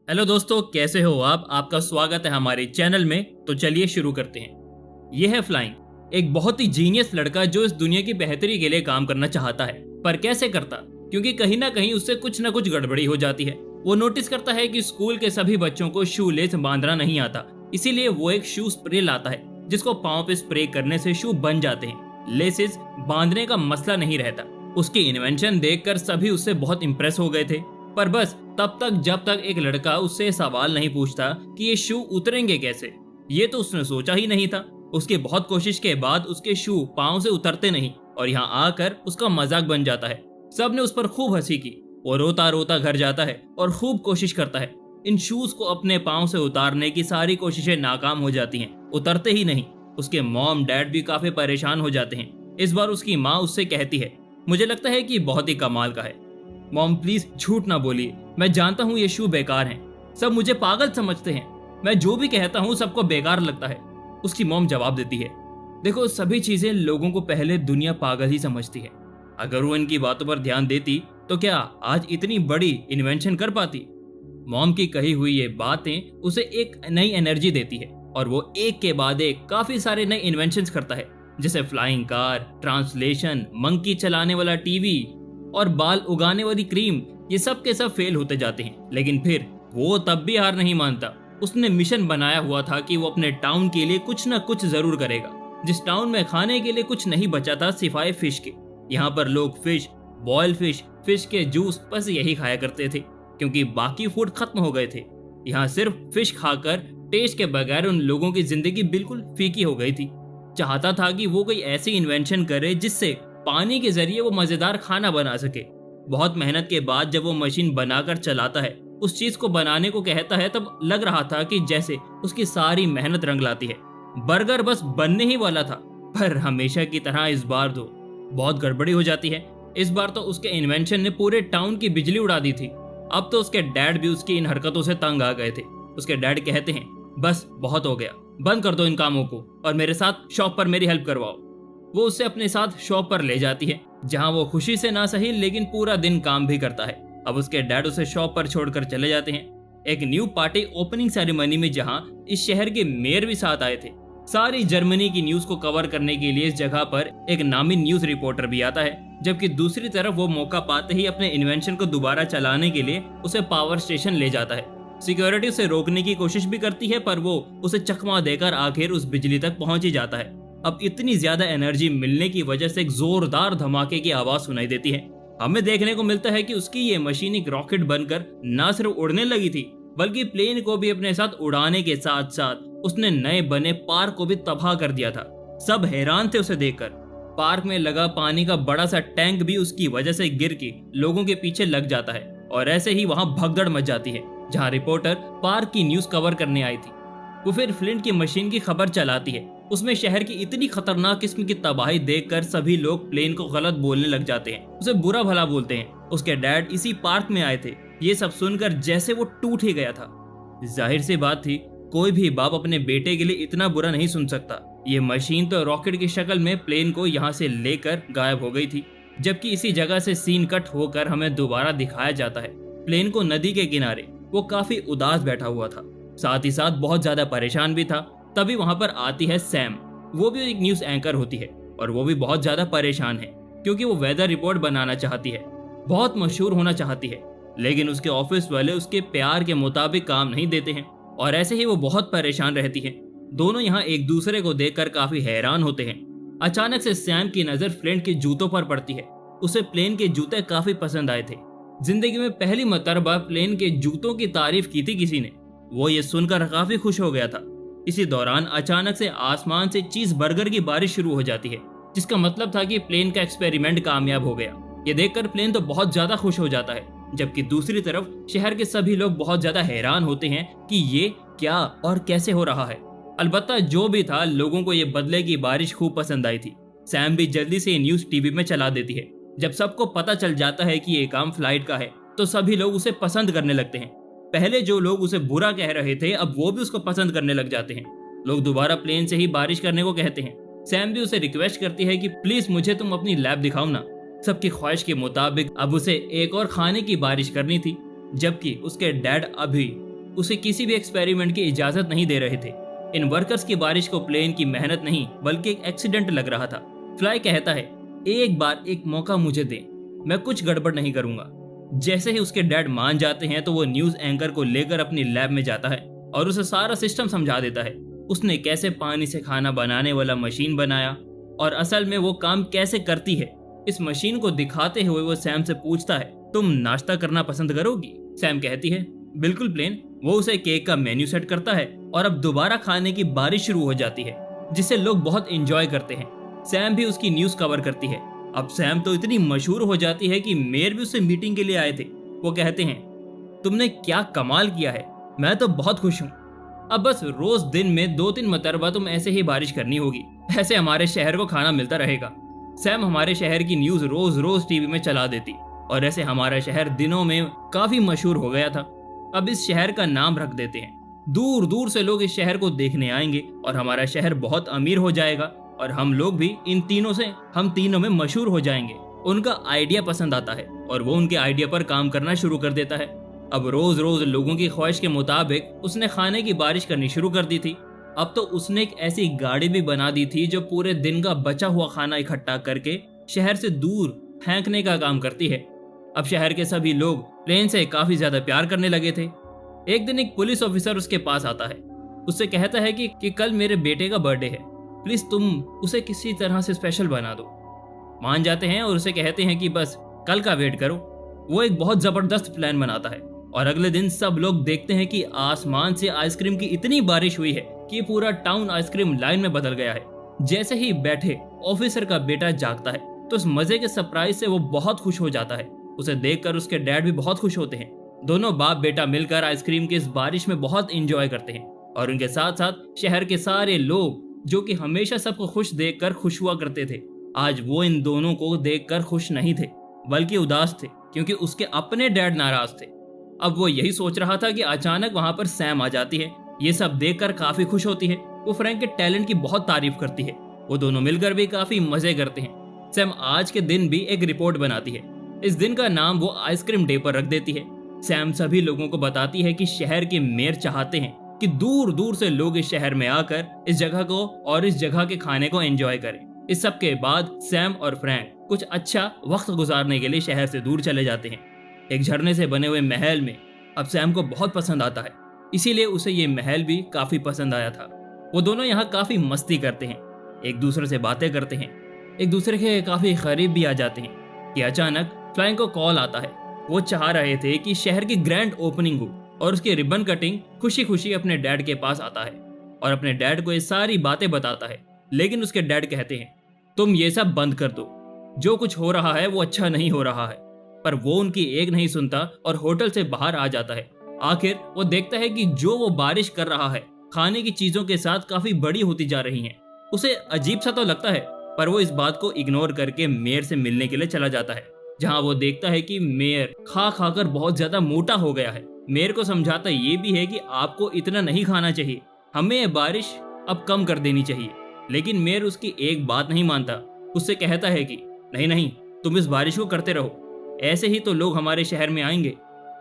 Hello दोस्तों, कैसे हो आप? आपका स्वागत है हमारे चैनल में। तो चलिए शुरू करते हैं। यह है फ्लाइंग, एक बहुत ही जीनियस लड़का जो इस दुनिया की बेहतरी के लिए काम करना चाहता है, पर कैसे करता? क्योंकि कहीं ना कहीं उससे कुछ ना कुछ गड़बड़ी हो जाती है। वो नोटिस करता है कि स्कूल के सभी बच्चों को शू लेस बांधना नहीं आता, इसीलिए वो एक शू स्प्रे लाता है जिसको पाँव पे स्प्रे करने से शू बन जाते हैं। लेसेस बांधने का मसला नहीं रहता। उसकी इन्वेंशन देखकर सभी उससे बहुत इंप्रेस हो गए थे, पर बस तब तक जब तक एक लड़का उससे सवाल नहीं पूछता कि ये शू उतरेंगे कैसे। ये तो उसने सोचा ही नहीं था। उसकी बहुत कोशिश के बाद उसके शू पाँव से उतरते नहीं और यहाँ आकर उसका मजाक बन जाता है। सब ने उस पर खूब हंसी की। वो रोता रोता घर जाता है और खूब कोशिश करता है। इन शूज को अपने पाँव से उतारने की सारी कोशिशें नाकाम हो जाती हैं, उतरते ही नहीं। उसके मॉम डैड भी काफी परेशान हो जाते हैं। इस बार उसकी माँ उससे कहती है, मुझे लगता है कि बहुत ही कमाल का है। मॉम प्लीज झूठ ना बोलिए, मैं जानता हूँ ये शू बेकार हैं। सब मुझे पागल समझते हैं। मैं जो भी कहता हूँ सबको बेकार लगता है। उसकी मॉम जवाब देती है, देखो सभी चीजें लोगों को पहले दुनिया पागल ही समझती है। अगर वो इनकी बातों पर ध्यान देती तो क्या आज इतनी बड़ी इन्वेंशन कर पाती। मॉम की कही हुई ये बातें उसे एक नई एनर्जी देती है और वो एक के बाद एक काफी सारे नए इन्वेंशंस करता है, जैसे फ्लाइंग कार, ट्रांसलेशन, मंकी चलाने वाला टीवी और बाल उगाने वाली क्रीम। ये सब के सब फेल होते जाते हैं, लेकिन फिर वो तब भी हार नहीं मानता। उसने मिशन बनाया हुआ था कि वो अपने टाउन के लिए कुछ ना कुछ जरूर करेगा। जिस टाउन में खाने के लिए कुछ नहीं बचा था सिवाय फिश के। यहाँ पर लोग फिश, बॉयल फिश, फिश के जूस बस यही खाया करते थे, क्योंकि बाकी फूड खत्म हो गए थे। यहाँ सिर्फ फिश खाकर टेस्ट के बगैर उन लोगों की जिंदगी बिल्कुल फीकी हो गई थी। चाहता था कि वो कोई ऐसी इन्वेंशन करे जिससे पानी के जरिए वो मजेदार खाना बना सके। बहुत मेहनत के बाद जब वो मशीन बनाकर चलाता है, उस चीज को बनाने को कहता है, तब लग रहा था कि जैसे उसकी सारी मेहनत रंग लाती है। बर्गर बस बनने ही वाला था, पर हमेशा की तरह इस बार तो बहुत गड़बड़ी हो जाती है। इस बार तो उसके इन्वेंशन ने पूरे टाउन की बिजली उड़ा दी थी। अब तो उसके डैड भी उसकी इन हरकतों से तंग आ गए थे। उसके डैड कहते हैं, बस बहुत हो गया, बंद कर दो इन कामों को और मेरे साथ शॉप पर मेरी हेल्प करवाओ। वो उसे अपने साथ शॉप पर ले जाती है, जहां वो खुशी से ना सही लेकिन पूरा दिन काम भी करता है। अब उसके डैड उसे शॉप पर छोड़कर चले जाते हैं एक न्यू पार्टी ओपनिंग सेरेमनी में, जहां इस शहर के मेयर भी साथ आए थे। सारी जर्मनी की न्यूज को कवर करने के लिए इस जगह पर एक नामी न्यूज रिपोर्टर भी आता है, जबकि दूसरी तरफ वो मौका पाते ही अपने इन्वेंशन को दोबारा चलाने के लिए उसे पावर स्टेशन ले जाता है। सिक्योरिटी उसे रोकने की कोशिश भी करती है, पर वो उसे चकमा देकर आखिर उस बिजली तक पहुंच ही जाता है। अब इतनी ज्यादा एनर्जी मिलने की वजह से एक जोरदार धमाके की आवाज सुनाई देती है। हमें देखने को मिलता है कि उसकी ये मशीन एक रॉकेट बनकर न सिर्फ उड़ने लगी थी, बल्कि प्लेन को भी अपने साथ उड़ाने के साथ साथ उसने नए बने पार्क को भी तबाह कर दिया था। सब हैरान थे उसे देखकर। पार्क में लगा पानी का बड़ा सा टैंक भी उसकी वजह से गिर के लोगों के पीछे लग जाता है और ऐसे ही वहां भगदड़ मच जाती है, जहां रिपोर्टर पार्क की न्यूज कवर करने आई थी। वो फिर फ्लिंट की मशीन की खबर चलाती है। उसमें शहर की इतनी खतरनाक किस्म की तबाही देखकर सभी लोग प्लेन को गलत बोलने लग जाते हैं, उसे बुरा भला बोलते हैं। उसके डैड इसी पार्क में आए थे। ये सब सुनकर जैसे वो टूट ही गया था। जाहिर सी बात थी, कोई भी बाप अपने बेटे के लिए इतना बुरा नहीं सुन सकता। ये मशीन तो रॉकेट की शक्ल में प्लेन को यहाँ से लेकर गायब हो गई थी, जबकि इसी जगह से सीन कट होकर हमें दोबारा दिखाया जाता है प्लेन को नदी के किनारे। वो काफी उदास बैठा हुआ था, साथ ही साथ बहुत ज्यादा परेशान भी था। तभी वहां पर आती है सैम। वो भी एक न्यूज एंकर होती है और वो भी बहुत ज्यादा परेशान है, क्योंकि वो वेदर रिपोर्ट बनाना चाहती है, बहुत मशहूर होना चाहती है, लेकिन उसके ऑफिस वाले उसके प्यार के मुताबिक काम नहीं देते हैं और ऐसे ही वो बहुत परेशान रहती है। दोनों यहाँ एक दूसरे को देखकर काफी हैरान होते हैं। अचानक से सैम की नजर फ्लिंट के जूतों पर पड़ती है। उसे प्लेन के जूते काफी पसंद आए थे। जिंदगी में पहली मरतबा प्लेन के जूतों की तारीफ की थी किसी ने। वो ये सुनकर काफी खुश हो गया था। इसी दौरान अचानक से आसमान से चीज बर्गर की बारिश शुरू हो जाती है, जिसका मतलब था कि प्लेन का एक्सपेरिमेंट कामयाब हो गया। ये देखकर प्लेन तो बहुत ज्यादा खुश हो जाता है, जबकि दूसरी तरफ शहर के सभी लोग बहुत ज्यादा हैरान होते हैं कि ये क्या और कैसे हो रहा है। अलबत्ता जो भी था, लोगों को ये बदले की बारिश खूब पसंद आई थी। सैम भी जल्दी से न्यूज टीवी में चला देती है। जब सबको पता चल जाता है कि ये काम फ्लाइट का है, तो सभी लोग उसे पसंद करने लगते हैं। पहले जो लोग उसे बुरा कह रहे थे, अब वो भी उसको पसंद करने लग जाते हैं। लोग दोबारा प्लेन से ही बारिश करने को कहते हैं। सैम भी उसे रिक्वेस्ट करती है कि प्लीज मुझे तुम अपनी लैब दिखाओ ना। सबकी ख्वाहिश के मुताबिक अब उसे एक और खाने की बारिश करनी थी, जबकि उसके डैड अभी उसे किसी भी एक्सपेरिमेंट की इजाजत नहीं दे रहे थे। इन वर्कर्स की बारिश को प्लेन की मेहनत नहीं बल्कि एक एक्सीडेंट लग रहा था। फ्लाई कहता है, एक बार एक मौका मुझे दे, मैं कुछ गड़बड़ नहीं करूंगा। जैसे ही उसके डैड मान जाते हैं तो वो न्यूज एंकर को लेकर अपनी लैब में जाता है और उसे सारा सिस्टम समझा देता है। उसने कैसे पानी से खाना बनाने वाला मशीन बनाया और असल में वो काम कैसे करती है। इस मशीन को दिखाते हुए वो सैम से पूछता है, तुम नाश्ता करना पसंद करोगी? सैम कहती है, बिल्कुल प्लेन। वो उसे केक का मेन्यू सेट करता है और अब दोबारा खाने की बारिश शुरू हो जाती है, जिसे लोग बहुत एंजॉय करते हैं। सैम भी उसकी न्यूज कवर करती है। अब सैम तो इतनी मशहूर हो जाती है कि मेयर भी उससे मीटिंग के लिए आए थे। वो कहते हैं, तुमने क्या कमाल किया है, मैं तो बहुत खुश हूँ। अब बस रोज दिन में 2-3 मरतबा तुम ऐसे ही बारिश करनी होगी, ऐसे हमारे शहर को खाना मिलता रहेगा। सैम हमारे शहर की न्यूज रोज रोज टीवी में चला देती और ऐसे हमारा शहर दिनों में काफी मशहूर हो गया था। अब इस शहर का नाम रख देते हैं, दूर दूर से लोग इस शहर को देखने आएंगे और हमारा शहर बहुत अमीर हो जाएगा और हम लोग भी हम तीनों में मशहूर हो जाएंगे। उनका आइडिया पसंद आता है और वो उनके आइडिया पर काम करना शुरू कर देता है। अब रोज रोज लोगों की ख्वाहिश के मुताबिक उसने खाने की बारिश करनी शुरू कर दी थी। अब तो उसने एक ऐसी गाड़ी भी बना दी थी जो पूरे दिन का बचा हुआ खाना इकट्ठा करके शहर से दूर फेंकने का काम करती है। अब शहर के सभी लोग प्लेन से काफी ज्यादा प्यार करने लगे थे। एक दिन एक पुलिस ऑफिसर उसके पास आता है। उससे कहता है कि कल मेरे बेटे का बर्थडे है, प्लीज तुम उसे किसी तरह से स्पेशल बना दो। मान जाते हैं और उसे कहते हैं कि बस कल का वेट करो। वो एक बहुत जबरदस्त प्लान बनाता है और अगले दिन सब लोग देखते हैं कि आसमान से आइसक्रीम की इतनी बारिश हुई है कि पूरा टाउन आइसक्रीम लाइन में बदल गया है। जैसे ही बैठे ऑफिसर का बेटा जागता है तो उस मजे के सरप्राइज से वो बहुत खुश हो जाता है। उसे देखकर उसके डैड भी बहुत खुश होते हैं। दोनों बाप बेटा मिलकर आइसक्रीम की इस बारिश में बहुत एंजॉय करते हैं और उनके साथ साथ शहर के सारे लोग जो कि हमेशा सबको खुश देखकर खुश हुआ करते थे, आज वो इन दोनों को देखकर खुश नहीं थे बल्कि उदास थे, क्योंकि उसके अपने डैड नाराज थे। अब वो यही सोच रहा था कि अचानक वहां पर सैम आ जाती है। ये सब देखकर काफी खुश होती है। वो फ्रैंक के टैलेंट की बहुत तारीफ करती है। वो दोनों मिलकर भी काफी मजे करते हैं। सैम आज के दिन भी एक रिपोर्ट बनाती है। इस दिन का नाम वो आइसक्रीम डे पर रख देती है। सैम सभी लोगों को बताती है कि शहर के मेयर चाहते हैं कि दूर दूर से लोग इस शहर में आकर इस जगह को और इस जगह के खाने को एंजॉय करें। इस सब के बाद सैम और फ्रैंक कुछ अच्छा वक्त गुजारने के लिए शहर से दूर चले जाते हैं। एक झरने से बने हुए महल में अब सैम को बहुत पसंद आता है, इसीलिए उसे ये महल भी काफी पसंद आया था। वो दोनों यहाँ काफी मस्ती करते हैं, एक दूसरे से बातें करते हैं, एक दूसरे के काफी करीब भी आ जाते हैं कि अचानक फ्लाइंग को कॉल आता है। वो चाह रहे थे कि शहर की ग्रैंड ओपनिंग हो और उसकी रिबन कटिंग खुशी खुशी अपने डैड के पास आता है और अपने डैड को ये सारी बातें बताता है। लेकिन उसके डैड कहते हैं, तुम ये सब बंद कर दो, जो कुछ हो रहा है वो अच्छा नहीं हो रहा है। पर वो उनकी एक नहीं सुनता और होटल से बाहर आ जाता है। आखिर वो देखता है कि जो वो बारिश कर रहा है खाने की चीजों के साथ काफी बड़ी होती जा रही हैं। उसे अजीब सा तो लगता है, पर वो इस बात को इग्नोर करके मेयर से मिलने के लिए चला जाता है, जहां वो देखता है कि मेयर खा खाकर बहुत ज्यादा मोटा हो गया है। मेयर को समझाता ये भी है कि आपको इतना नहीं खाना चाहिए, हमें ये बारिश अब कम कर देनी चाहिए। लेकिन मेयर उसकी एक बात नहीं मानता। उससे कहता है कि नहीं नहीं, तुम इस बारिश को करते रहो, ऐसे ही तो लोग हमारे शहर में आएंगे।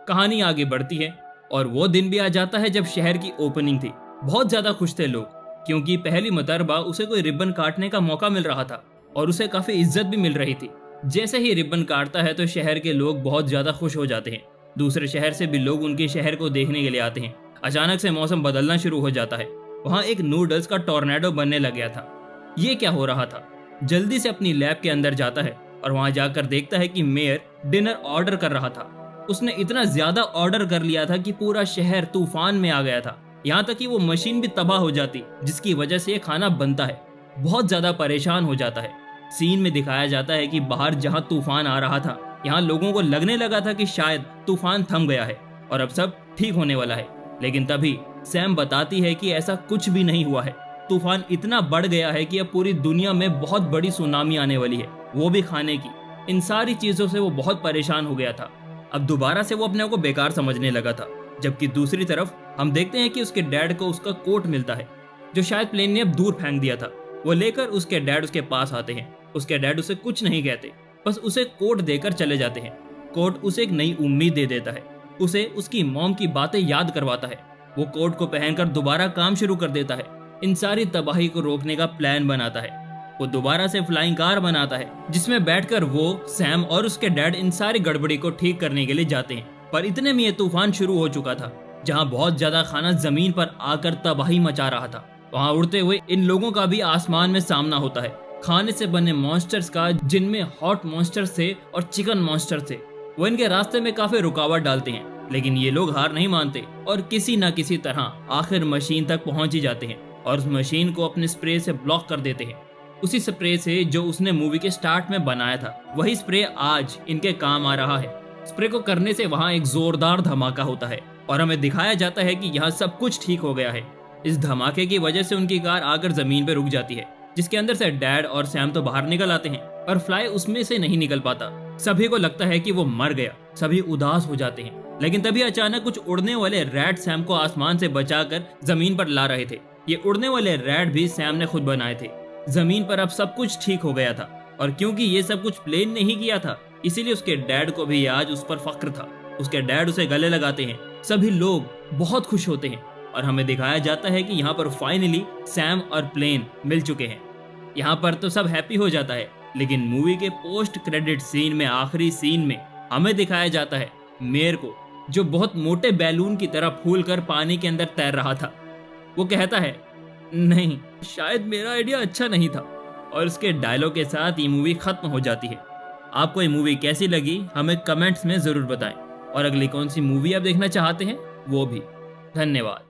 कहानी आगे बढ़ती है और वो दिन भी आ जाता है जब शहर की ओपनिंग थी। बहुत ज्यादा खुश थे लोग, क्योंकि पहली मरतबा उसे कोई रिबन काटने का मौका मिल रहा था और उसे काफी इज्जत भी मिल रही थी। जैसे ही रिबन काटता है तो शहर के लोग बहुत ज्यादा खुश हो जाते हैं। दूसरे शहर से भी लोग उनके शहर को देखने के लिए आते हैं। अचानक से मौसम बदलना शुरू हो जाता है। वहाँ एक नूडल्स का टॉर्नेडो बनने लग गया था। ये क्या हो रहा था? जल्दी से अपनी लैब के अंदर जाता है और वहाँ जाकर देखता है कि मेयर डिनर ऑर्डर कर रहा था। उसने इतना ज्यादा ऑर्डर कर लिया था कि पूरा शहर तूफान में आ गया था। यहाँ तक कि वो मशीन भी तबाह हो जाती, जिसकी वजह से ये खाना बनता है। बहुत ज्यादा परेशान हो जाता है। सीन में दिखाया जाता है कि बाहर जहाँ तूफान आ रहा था, यहाँ लोगों को लगने लगा था कि शायद तूफान थम गया है और अब सब ठीक होने वाला है। लेकिन तभी सैम बताती है कि ऐसा कुछ भी नहीं हुआ है। तूफान इतना बढ़ गया है कि अब पूरी दुनिया में बहुत बड़ी सुनामी आने वाली है, वो भी खाने की। इन सारी चीजों से वो बहुत परेशान हो गया था। अब दोबारा से वो अपने आप को बेकार समझने लगा था। जबकि दूसरी तरफ हम देखते हैं कि उसके डैड को उसका कोट मिलता है, जो शायद प्लेन ने अब दूर फेंक दिया था। वो लेकर उसके डैड उसके पास आते हैं। उसके डैड उसे कुछ नहीं कहते, बस उसे कोट देकर चले जाते हैं। कोट उसे एक नई उम्मीद दे देता है। उसे उसकी मॉम की बातें याद करवाता है। वो कोट को पहनकर दोबारा काम शुरू कर देता है। इन सारी तबाही को रोकने का प्लान बनाता है। वो दोबारा से फ्लाइंग कार बनाता है जिसमें बैठकर वो, सैम और उसके डैड इन सारी गड़बड़ी को ठीक करने के लिए जाते हैं। पर इतने में ये तूफान शुरू हो चुका था जहाँ बहुत ज्यादा खाना जमीन पर आकर तबाही मचा रहा था। वहाँ उड़ते हुए इन लोगों का भी आसमान में सामना होता है, खाने से बने मॉन्स्टर्स का, जिनमें हॉट मॉन्स्टर्स थे और चिकन मॉन्स्टर्स थे। वो इनके रास्ते में काफी रुकावट डालते हैं, लेकिन ये लोग हार नहीं मानते और किसी न किसी तरह आखिर मशीन तक पहुंच ही जाते हैं और उस मशीन को अपने स्प्रे से ब्लॉक कर देते हैं। उसी स्प्रे से जो उसने मूवी के स्टार्ट में बनाया था, वही स्प्रे आज इनके काम आ रहा है। स्प्रे को करने से वहाँ एक जोरदार धमाका होता है और हमें दिखाया जाता है कि यहाँ सब कुछ ठीक हो गया है। इस धमाके की वजह से उनकी कार आकर जमीन पर रुक जाती है, जिसके अंदर से डैड और सैम तो बाहर निकल आते हैं, पर फ्लाई उसमें से नहीं निकल पाता। सभी को लगता है कि वो मर गया, सभी उदास हो जाते हैं। लेकिन तभी अचानक कुछ उड़ने वाले रैट सैम को आसमान से बचाकर जमीन पर ला रहे थे। ये उड़ने वाले रैट भी सैम ने खुद बनाए थे। जमीन पर अब सब कुछ ठीक हो गया था और क्योंकि ये सब कुछ प्लेन नहीं किया था, इसीलिए उसके डैड को भी आज उस पर फक्र था। उसके डैड उसे गले लगाते हैं, सभी लोग बहुत खुश होते हैं और हमें दिखाया जाता है कि यहाँ पर फाइनली सैम और प्लेन मिल चुके हैं। यहाँ पर तो सब हैप्पी हो जाता है, लेकिन मूवी के पोस्ट क्रेडिट सीन में, आखिरी सीन में हमें दिखाया जाता है मेयर को, जो बहुत मोटे बैलून की तरह फूलकर पानी के अंदर तैर रहा था। वो कहता है, नहीं, शायद मेरा आइडिया अच्छा नहीं था, और इसके डायलॉग के साथ ये मूवी खत्म हो जाती है। आपको ये मूवी कैसी लगी हमें कमेंट्स में जरूर बताएं और अगली कौन सी मूवी आप देखना चाहते हैं वो भी। धन्यवाद।